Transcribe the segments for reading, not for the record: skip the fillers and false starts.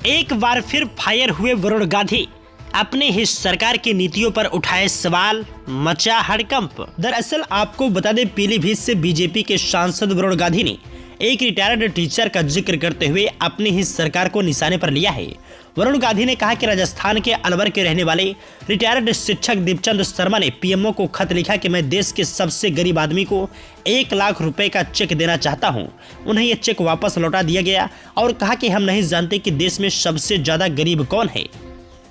एक बार फिर फायर हुए वरुण गांधी। अपने ही सरकार की नीतियों पर उठाए सवाल, मचा हड़कंप। दरअसल आपको बता दें, पीलीभीत से बीजेपी के सांसद वरुण गांधी ने एक रिटायर्ड टीचर का जिक्र करते हुए अपनी ही सरकार को निशाने पर लिया है। वरुण गांधी ने कहा कि राजस्थान के अलवर के रहने वाले रिटायर्ड शिक्षक दीपचंद शर्मा ने पीएमओ को खत लिखा कि मैं देश के सबसे गरीब आदमी को 1 लाख रुपए का चेक देना चाहता हूं। उन्हें यह चेक वापस लौटा दिया गया और कहा कि हम नहीं जानते कि देश में सबसे ज्यादा गरीब कौन है।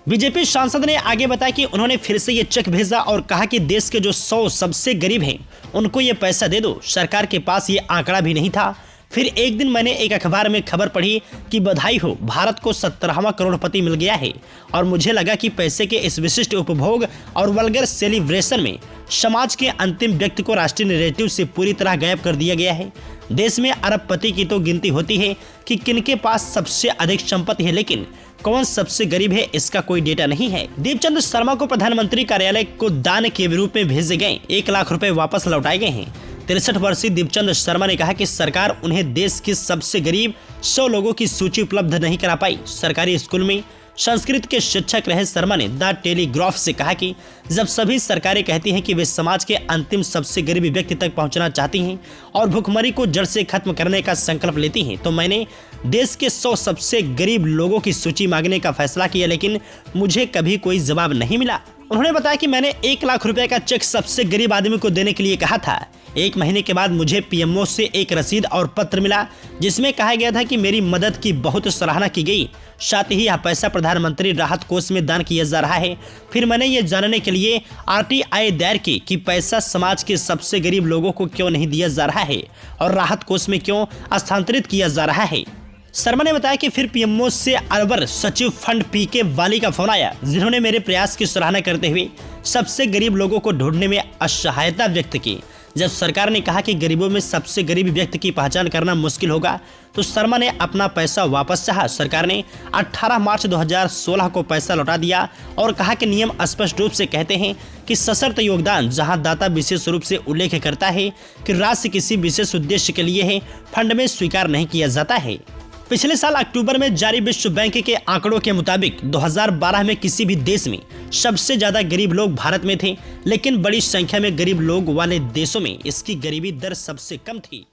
बीजेपी सांसद ने आगे बताया कि उन्होंने फिर से ये चेक भेजा और कहा कि देश के जो 100 सबसे गरीब हैं उनको ये पैसा दे दो। सरकार के पास ये आंकड़ा भी नहीं था। फिर एक दिन मैंने एक अखबार में खबर पढ़ी कि बधाई हो, भारत को 17वां करोड़पति मिल गया है। और मुझे लगा कि पैसे के इस विशिष्ट उपभोग और वल्गर सेलिब्रेशन में समाज के अंतिम व्यक्ति को राष्ट्रीय नैरेटिव से पूरी तरह गायब कर दिया गया है। देश में अरबपति की तो गिनती होती है कि किनके पास सबसे अधिक संपत्ति है, लेकिन कौन सबसे गरीब है इसका कोई डेटा नहीं है। दीपचंद शर्मा को प्रधानमंत्री कार्यालय को दान के रूप में भेजे गए 1 लाख रुपए वापस लौटाए गए हैं। 63 वर्षीय दीपचंद शर्मा ने कहा कि सरकार उन्हें देश के सबसे गरीब 100 लोगों की सूची उपलब्ध नहीं करा पाई। सरकारी स्कूल में संस्कृत के शिक्षक रहे शर्मा ने द टेलीग्राफ से कहा कि जब सभी सरकारें कहती हैं कि वे समाज के अंतिम सबसे गरीब व्यक्ति तक पहुंचना चाहती हैं और भुखमरी को जड़ से खत्म करने का संकल्प लेती हैं, तो मैंने देश के 100 सबसे गरीब लोगों की सूची मांगने का फैसला किया, लेकिन मुझे कभी कोई जवाब नहीं मिला। उन्होंने बताया कि मैंने 1 लाख रुपए का चेक सबसे गरीब आदमी को देने के लिए कहा था। 1 महीने के बाद मुझे पीएमओ से एक रसीद और पत्र मिला जिसमें कहा गया था कि मेरी मदद की बहुत सराहना की गई, साथ ही यह पैसा प्रधानमंत्री राहत कोष में दान किया जा रहा है। फिर मैंने ये जानने के लिए आरटीआई दायर की कि पैसा समाज के सबसे गरीब लोगों को क्यों नहीं दिया जा रहा है और राहत कोष में क्यों स्थानांतरित किया जा रहा है। शर्मा ने बताया कि फिर पीएमओ से अलवर सचिव फंड पीके वाली का फोन आया, जिन्होंने मेरे प्रयास की सराहना करते हुए सबसे गरीब लोगों को ढूंढने में असहायता व्यक्त की। जब सरकार ने कहा कि गरीबों में सबसे गरीब व्यक्ति की पहचान करना मुश्किल होगा, तो शर्मा ने अपना पैसा वापस चाहा। सरकार ने 18 मार्च 2016 को पैसा लौटा दिया और कहा कि नियम स्पष्ट रूप से कहते हैं कि सशर्त योगदान, जहां दाता विशेष रूप से उल्लेख करता है कि राशि किसी विशेष उद्देश्य के लिए है, फंड में स्वीकार नहीं किया जाता है। पिछले साल अक्टूबर में जारी विश्व बैंक के आंकड़ों के मुताबिक 2012 में किसी भी देश में सबसे ज्यादा गरीब लोग भारत में थे, लेकिन बड़ी संख्या में गरीब लोग वाले देशों में इसकी गरीबी दर सबसे कम थी।